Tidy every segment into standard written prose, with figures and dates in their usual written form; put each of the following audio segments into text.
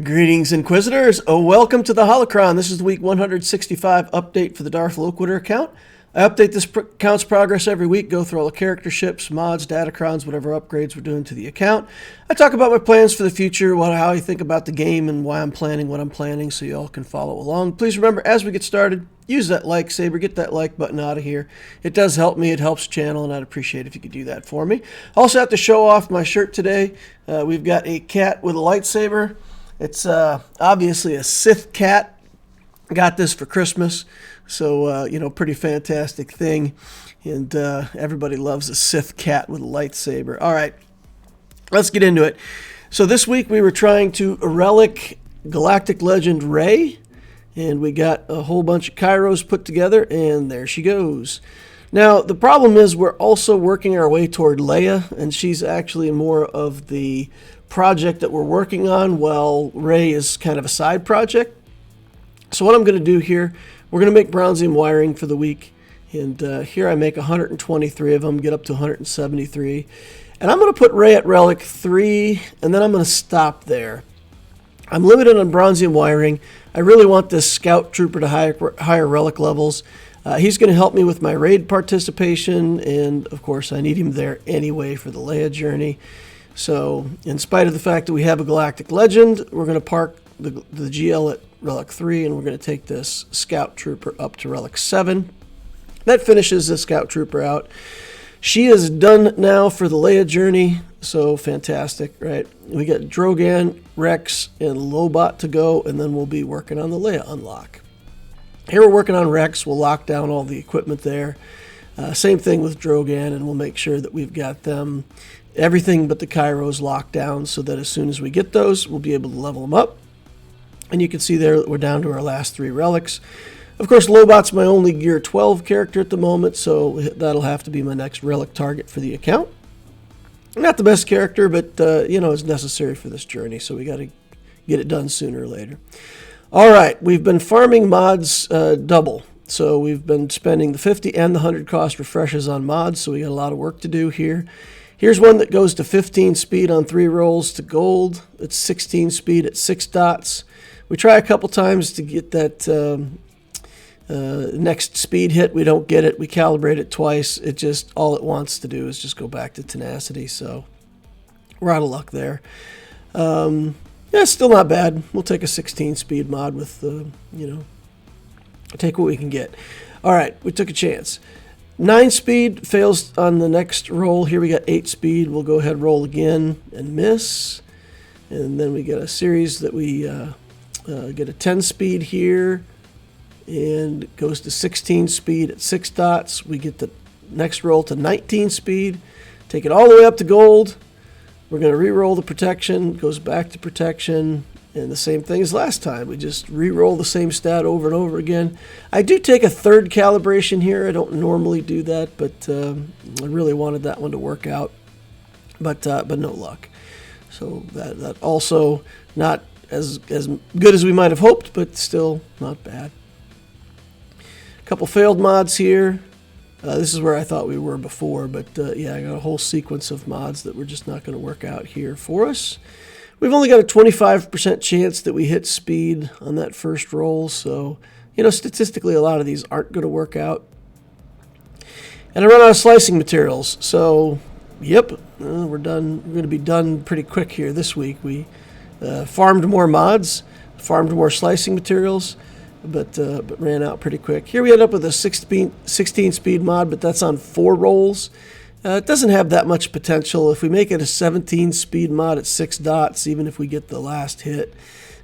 Greetings, Inquisitors. Welcome to the Holocron. This is the week 165 update for the Darth Loquitur account. I update this account's progress every week, go through all the character ships, mods, datacrons, whatever upgrades we're doing to the account. I talk about my plans for the future, how I think about the game, and why I'm planning what I'm planning so you all can follow along. Please remember, as we get started, use that like saber, get that like button out of here. It does help me, it helps the channel, and I'd appreciate it if you could do that for me. Also have to show off my shirt today. We've got a cat with a lightsaber. It's obviously a Sith Cat. Got this for Christmas, so, pretty fantastic thing. And everybody loves a Sith Cat with a lightsaber. All right, let's get into it. So this week we were trying to relic Galactic Legend Rey, and we got a whole bunch of Kairos put together, and there she goes. Now, the problem is we're also working our way toward Leia, and she's actually more of the project that we're working on, while Rey is kind of a side project. So what I'm going to do here, we're going to make bronzium wiring for the week, and here I make 123 of them, get up to 173, and I'm going to put Rey at relic 3, and then I'm going to stop there. I'm limited on bronzium wiring. I really want this scout trooper to higher relic levels. He's going to help me with my raid participation, and of course I need him there anyway for the Leia journey. So, in spite of the fact that we have a Galactic Legend, we're going to park the GL at Relic 3, and we're going to take this Scout Trooper up to Relic 7. That finishes the Scout Trooper out. She is done now for the Leia journey, so fantastic, right? We got Drogan, Rex, and Lobot to go, and then we'll be working on the Leia unlock. Here we're working on Rex. We'll lock down all the equipment there. Same thing with Drogan, and we'll make sure that we've got them everything but the Kairos locked down, so that as soon as we get those, we'll be able to level them up. And you can see there that we're down to our last 3 relics. Of course, Lobot's my only Gear 12 character at the moment, so that'll have to be my next relic target for the account. Not the best character, but, it's necessary for this journey, so we got to get it done sooner or later. All right, we've been farming mods double. So we've been spending the 50 and the 100 cost refreshes on mods, so we got a lot of work to do here. Here's one that goes to 15 speed on 3 rolls to gold. It's 16 speed at 6 dots. We try a couple times to get that next speed hit. We don't get it. We calibrate it twice. It just, all it wants to do is just go back to tenacity. So we're out of luck there. It's still not bad. We'll take a 16 speed mod with, take what we can get. All right, we took a chance. 9 speed fails on the next roll. Here we got 8 speed. We'll go ahead, roll again, and miss. And then we get a series that we get a 10 speed here, and it goes to 16 speed at 6 dots. We get the next roll to 19 speed. Take it all the way up to gold. We're going to re-roll the protection. Goes back to protection. And the same thing as last time. We just re-roll the same stat over and over again. I do take a 3rd calibration here. I don't normally do that, but I really wanted that one to work out. But no luck. So that also not as good as we might have hoped, but still not bad. A couple failed mods here. This is where I thought we were before, but I got a whole sequence of mods that were just not going to work out here for us. We've only got a 25% chance that we hit speed on that first roll, so, statistically a lot of these aren't going to work out. And I run out of slicing materials, so, we're done. We're going to be done pretty quick here this week. We farmed more mods, farmed more slicing materials, but ran out pretty quick. Here we end up with a 16 speed mod, but that's on 4 rolls. It doesn't have that much potential. If we make it a 17 speed mod at 6 dots, even if we get the last hit,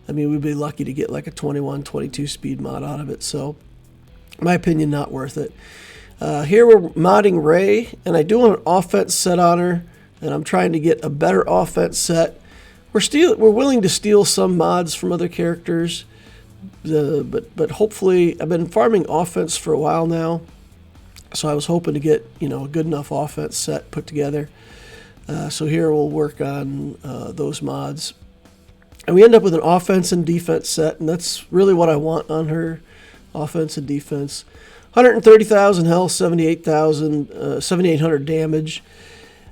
we'd be lucky to get like a 21, 22 speed mod out of it. So, in my opinion, not worth it. Here we're modding Rey, and I do want an offense set on her, and I'm trying to get a better offense set. We're willing to steal some mods from other characters, but hopefully, I've been farming offense for a while now. So I was hoping to get, a good enough offense set put together. So here we'll work on those mods. And we end up with an offense and defense set, and that's really what I want on her, offense and defense. 130,000 health, 78,000, 7,800 damage.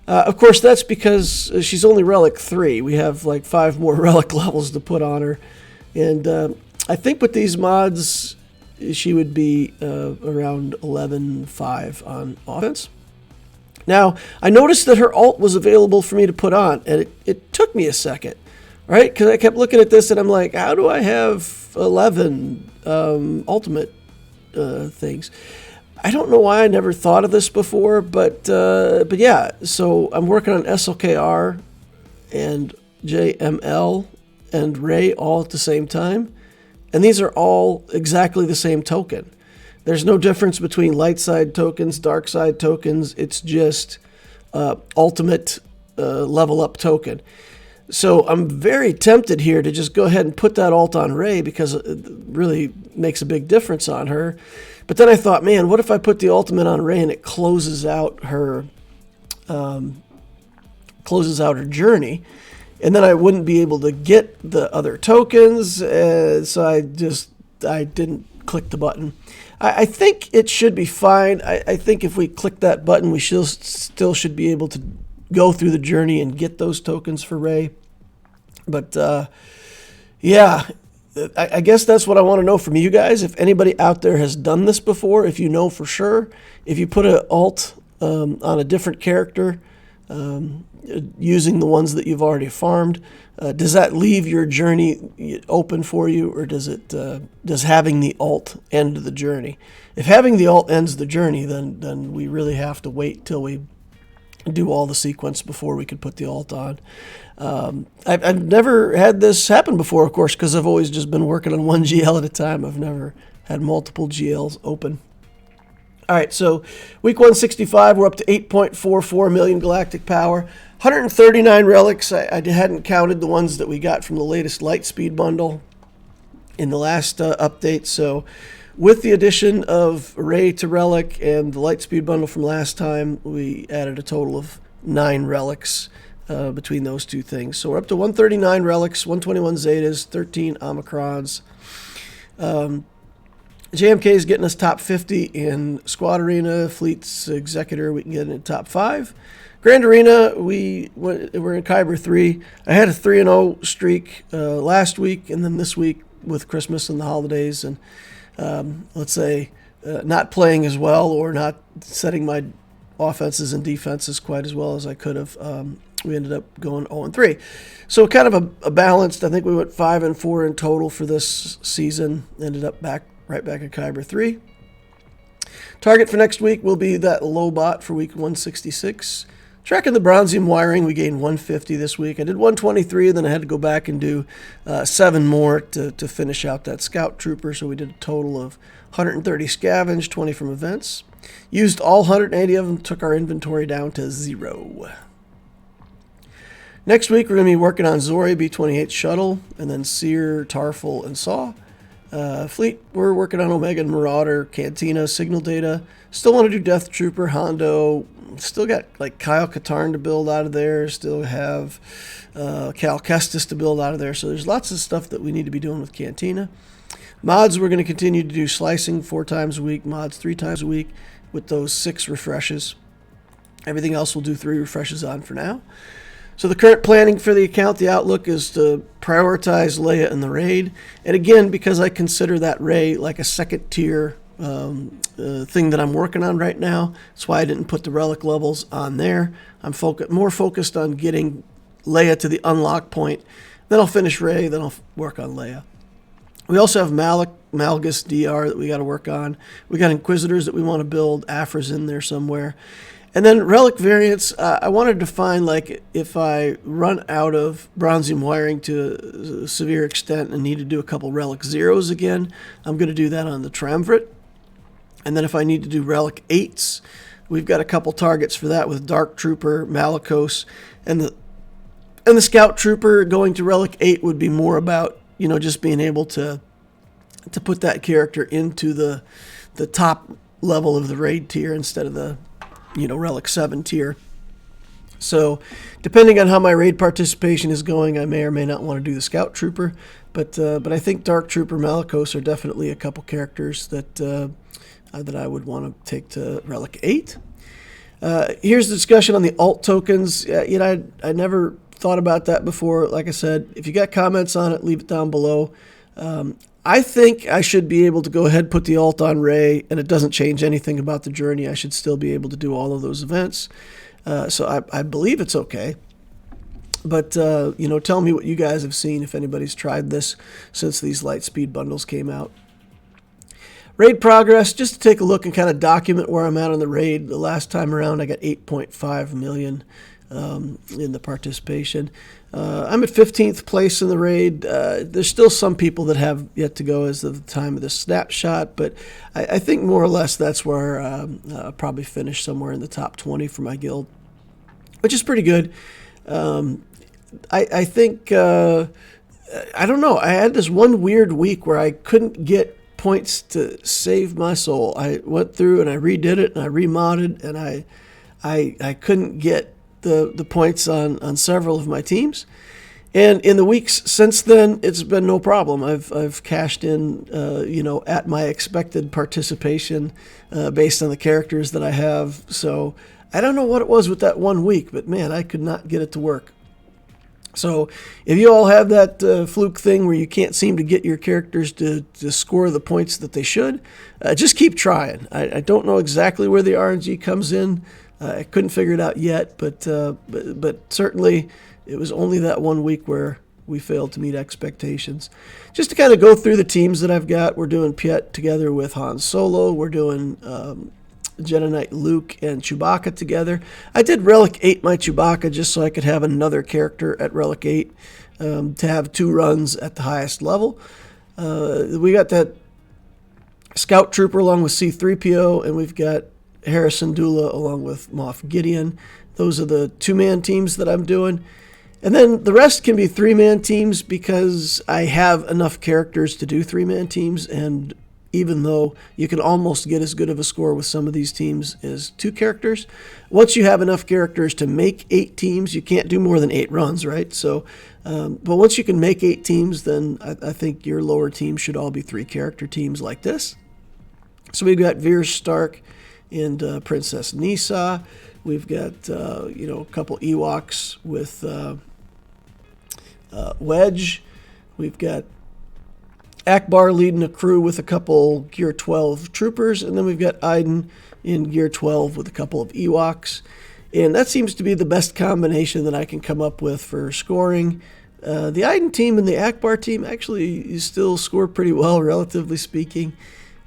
Of course, that's because she's only Relic 3. We have like 5 more Relic levels to put on her. And I think with these mods, she would be around 11.5 on offense. Now, I noticed that her ult was available for me to put on, and it took me a second, right? Because I kept looking at this, and I'm like, how do I have 11 ultimate things? I don't know why I never thought of this before, but yeah. So I'm working on SLKR and JML and Rey all at the same time, and these are all exactly the same token. There's no difference between light side tokens, dark side tokens. It's just ultimate level up token. So I'm very tempted here to just go ahead and put that ult on Rey because it really makes a big difference on her. But then I thought, man, what if I put the ultimate on Rey and it closes out her journey, and then I wouldn't be able to get the other tokens. So I didn't click the button. I think it should be fine. I think if we click that button, we still should be able to go through the journey and get those tokens for Rey. But yeah. I guess that's what I want to know from you guys. If anybody out there has done this before, if you know for sure, if you put an ult on a different character using the ones that you've already farmed, does that leave your journey open for you, or does having the ult end the journey? If having the ult ends the journey, then we really have to wait till we do all the sequence before we could put the ult on. I've never had this happen before, of course, because I've always just been working on one GL at a time. I've never had multiple GLs open. All right, so week 165, we're up to 8.44 million galactic power, 139 relics. I hadn't counted the ones that we got from the latest Lightspeed bundle in the last update. So with the addition of Rey to Relic and the Lightspeed bundle from last time, we added a total of 9 relics between those two things. So we're up to 139 relics, 121 Zetas, 13 Omicrons. JMK is getting us top 50 in Squad Arena. Fleet's Executor, we can get in the top 5. Grand Arena, we're in Kyber 3. I had a 3-0 streak last week, and then this week with Christmas and the holidays, and let's say not playing as well or not setting my offenses and defenses quite as well as I could have. We ended up going 0-3. So kind of a balanced, I think we went 5-4 in total for this season. Ended up right back at Kyber 3. Target for next week will be that low bot for week 166. Tracking the bronzium wiring, we gained 150 this week. I did 123, and then I had to go back and do 7 more to finish out that scout trooper. So we did a total of 130 scavenge, 20 from events. Used all 180 of them, took our inventory down to 0. Next week, we're going to be working on Zori B-28 Shuttle, and then Seer, Tarful, and Saw. Fleet, we're working on Omega and Marauder, Cantina, Signal Data. Still want to do Death Trooper, Hondo. Still got like Kyle Katarn to build out of there. Still have Cal Kestis to build out of there. So there's lots of stuff that we need to be doing with Cantina. Mods, we're going to continue to do slicing 4 times a week, mods 3 times a week with those 6 refreshes. Everything else we'll do 3 refreshes on for now. So the current planning for the account, the outlook is to prioritize Leia in the raid. And again, because I consider that Rey like a second tier thing that I'm working on right now, that's why I didn't put the relic levels on there. I'm more focused on getting Leia to the unlock point. Then I'll finish Rey, then I'll work on Leia. We also have Malgus DR that we got to work on. We got Inquisitors that we want to build. Afra's in there somewhere. And then relic variants, I wanted to find, like, if I run out of bronzium wiring to a severe extent and need to do a couple relic zeros again, I'm going to do that on the Triumvirate. And then if I need to do relic 8s, we've got a couple targets for that with Dark Trooper, Malicos, and the Scout Trooper. Going to relic 8 would be more about, just being able to put that character into the top level of the raid tier instead of the relic 7 tier. So depending on how my raid participation is going, I may or may not want to do the Scout Trooper, but I think Dark Trooper, Malicos are definitely a couple characters that I would want to take to relic 8. Here's the discussion on the alt tokens. I never thought about that before. Like I said, if you got comments on it, leave it down below. I think I should be able to go ahead and put the alt on Rey, and it doesn't change anything about the journey. I should still be able to do all of those events. So I believe it's okay. But, tell me what you guys have seen, if anybody's tried this since these Lightspeed bundles came out. Raid progress, just to take a look and kind of document where I'm at on the raid. The last time around, I got 8.5 million in the participation. I'm at 15th place in the raid. There's still some people that have yet to go as of the time of the snapshot, but I think more or less that's where I'll probably finish somewhere in the top 20 for my guild, which is pretty good. I think, I don't know, I had this one weird week where I couldn't get points to save my soul. I went through and I redid it and I remodded, and I couldn't get the points on several of my teams. And in the weeks since then, it's been no problem. I've cashed in, at my expected participation based on the characters that I have. So I don't know what it was with that one week, but man, I could not get it to work. So if you all have that fluke thing where you can't seem to get your characters to score the points that they should, just keep trying. I don't know exactly where the RNG comes in. I couldn't figure it out yet, but certainly it was only that one week where we failed to meet expectations. Just to kind of go through the teams that I've got, we're doing Piet together with Han Solo. We're doing Jedi Knight Luke and Chewbacca together. I did Relic 8 my Chewbacca just so I could have another character at Relic 8 to have 2 runs at the highest level. We got that Scout Trooper along with C-3PO, and we've got Harrison Dula along with Moff Gideon. Those are the 2-man teams that I'm doing. And then the rest can be 3-man teams because I have enough characters to do 3-man teams, and even though you can almost get as good of a score with some of these teams as 2 characters, once you have enough characters to make 8 teams, you can't do more than 8 runs, right? So, but once you can make 8 teams, then I think your lower teams should all be 3-character teams like this. So we've got Veer Stark and Princess Nisa. We've got, a couple Ewoks with Wedge. We've got Akbar leading a crew with a couple Gear 12 troopers, and then we've got Iden in Gear 12 with a couple of Ewoks. And that seems to be the best combination that I can come up with for scoring. The Iden team and the Akbar team actually still score pretty well, relatively speaking.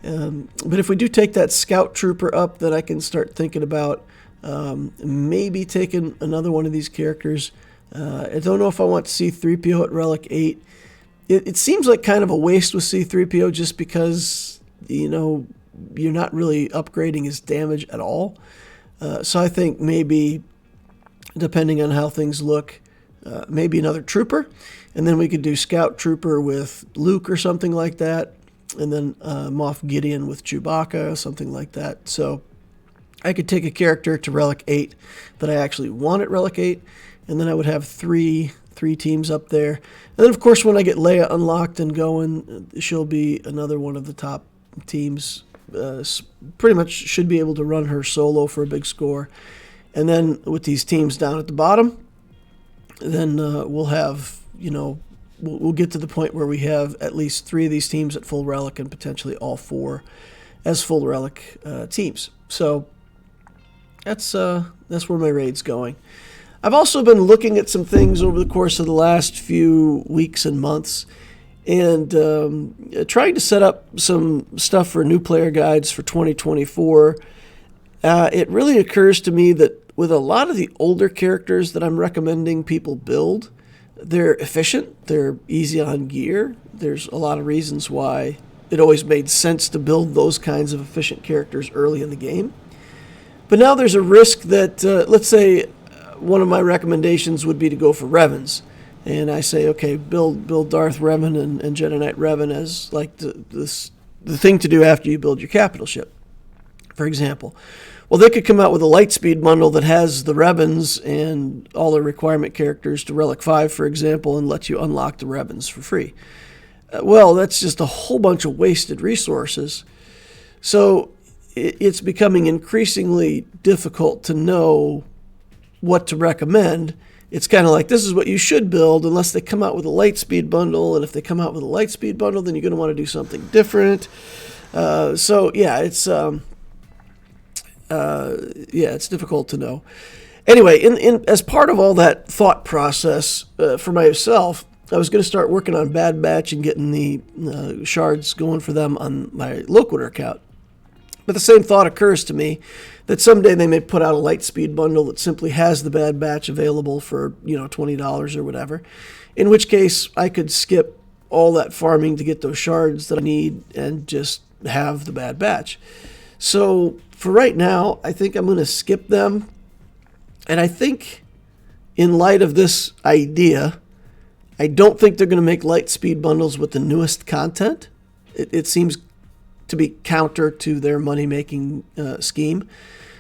But if we do take that Scout Trooper up, then I can start thinking about maybe taking another one of these characters. I don't know if I want C-3PO at Relic 8. It seems like kind of a waste with C-3PO just because, you're not really upgrading his damage at all. So I think maybe, depending on how things look, maybe another Trooper. And then we could do Scout Trooper with Luke or something like that. And then Moff Gideon with Chewbacca, something like that. So I could take a character to Relic 8 that I actually want at Relic 8. And then I would have three teams up there. And then, of course, when I get Leia unlocked and going, she'll be another one of the top teams. Pretty much should be able to run her solo for a big score. And then with these teams down at the bottom, then we'll have, we'll get to the point where we have at least 3 of these teams at full relic and potentially all 4 as full relic teams. So that's where my raid's going. I've also been looking at some things over the course of the last few weeks and months and trying to set up some stuff for new player guides for 2024. It really occurs to me that with a lot of the older characters that I'm recommending people build, they're efficient, they're easy on gear. There's a lot of reasons why it always made sense to build those kinds of efficient characters early in the game. But now there's a risk that, let's say, one of my recommendations would be to go for Revans. And I say, okay, build Darth Revan and Jedi Knight Revan as like the thing to do after you build your capital ship, for example. Well, they could come out with a Lightspeed bundle that has the Revans and all the requirement characters to Relic 5, for example, and let you unlock the Revans for free. Well, that's just a whole bunch of wasted resources. So it's becoming increasingly difficult to know what to recommend. It's kind of like, this is what you should build unless they come out with a Lightspeed bundle. And if they come out with a Lightspeed bundle, then you're going to want to do something different. So yeah, it's difficult to know. Anyway, in as part of all that thought process for myself, I was going to start working on Bad Batch and getting the shards going for them on my Loquitur account. But the same thought occurs to me that someday they may put out a Lightspeed bundle that simply has the Bad Batch available for, $20 or whatever, in which case I could skip all that farming to get those shards that I need and just have the Bad Batch. So for right now, I think I'm going to skip them. And I think in light of this idea, I don't think they're going to make Lightspeed bundles with the newest content. It seems to be counter to their money-making scheme.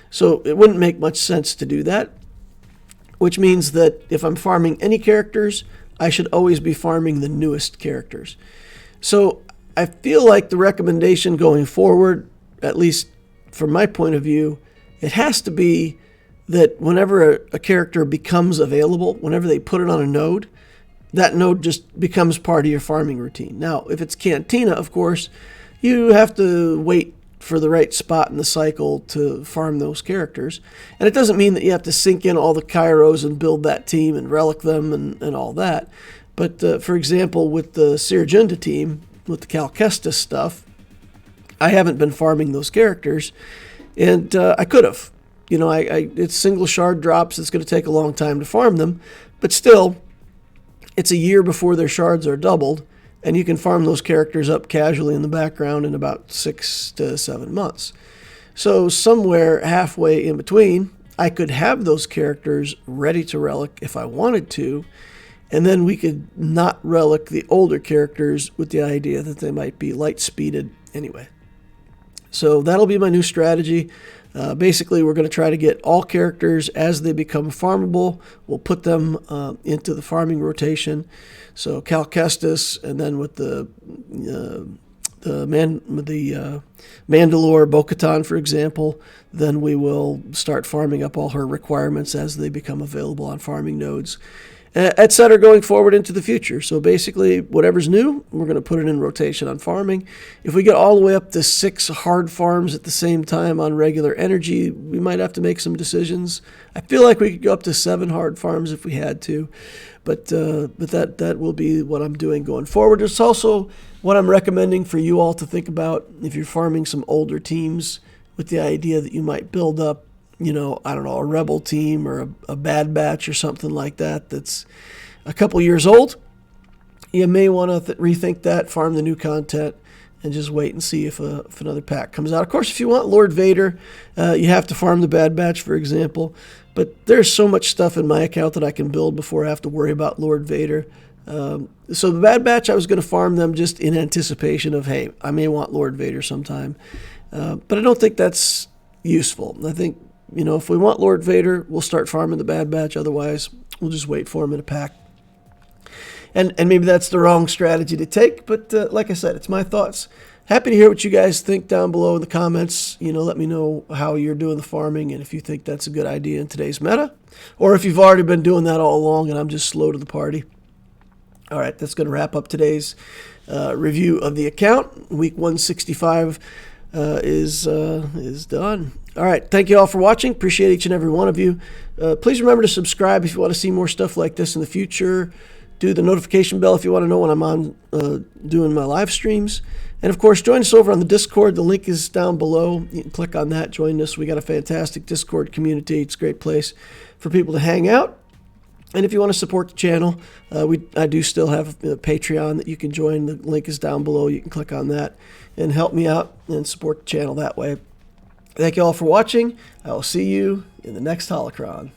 So it wouldn't make much sense to do that, which means that if I'm farming any characters, I should always be farming the newest characters. So I feel like the recommendation going forward, at least from my point of view, it has to be that whenever a character becomes available, whenever they put it on a node, that node just becomes part of your farming routine. Now, if it's Cantina, of course, you have to wait for the right spot in the cycle to farm those characters. And it doesn't mean that you have to sink in all the Kairos and build that team and relic them and all that. But for example, with the Sirjunda team, with the Cal Kestis stuff, I haven't been farming those characters, and I could have. It's single shard drops. It's going to take a long time to farm them, but still, it's a year before their shards are doubled, and you can farm those characters up casually in the background in about 6 to 7 months. So somewhere halfway in between, I could have those characters ready to relic if I wanted to, and then we could not relic the older characters with the idea that they might be light speeded anyway. So that'll be my new strategy. Basically, we're going to try to get all characters as they become farmable. We'll put them into the farming rotation. So Cal Kestis, and then with the Mandalore Bo-Katan, for example, then we will start farming up all her requirements as they become available on farming nodes, etc. going forward into the future. So basically, whatever's new, we're going to put it in rotation on farming. If we get all the way up to 6 hard farms at the same time on regular energy, we might have to make some decisions. I feel like we could go up to 7 hard farms if we had to, but that will be what I'm doing going forward. It's also what I'm recommending for you all to think about if you're farming some older teams, with the idea that you might build up, a rebel team or a Bad Batch or something like that that's a couple years old. You may want to rethink that, farm the new content, and just wait and see if another pack comes out. Of course, if you want Lord Vader, you have to farm the Bad Batch, for example. But there's so much stuff in my account that I can build before I have to worry about Lord Vader. So the Bad Batch, I was going to farm them just in anticipation of, hey, I may want Lord Vader sometime. But I don't think that's useful. I think, if we want Lord Vader, we'll start farming the Bad Batch. Otherwise, we'll just wait for him in a pack. And maybe that's the wrong strategy to take, but like I said, it's my thoughts. Happy to hear what you guys think down below in the comments. Let me know how you're doing the farming and if you think that's a good idea in today's meta, or if you've already been doing that all along and I'm just slow to the party. All right, that's going to wrap up today's review of the account. Week 165 is done. All right, thank you all for watching. Appreciate each and every one of you. Please remember to subscribe if you want to see more stuff like this in the future. Do the notification bell if you want to know when I'm on doing my live streams. And of course, join us over on the Discord. The link is down below. You can click on that, join us. We got a fantastic Discord community. It's a great place for people to hang out. And if you want to support the channel, I do still have a Patreon that you can join. The link is down below. You can click on that and help me out and support the channel that way. Thank you all for watching. I will see you in the next Holocron.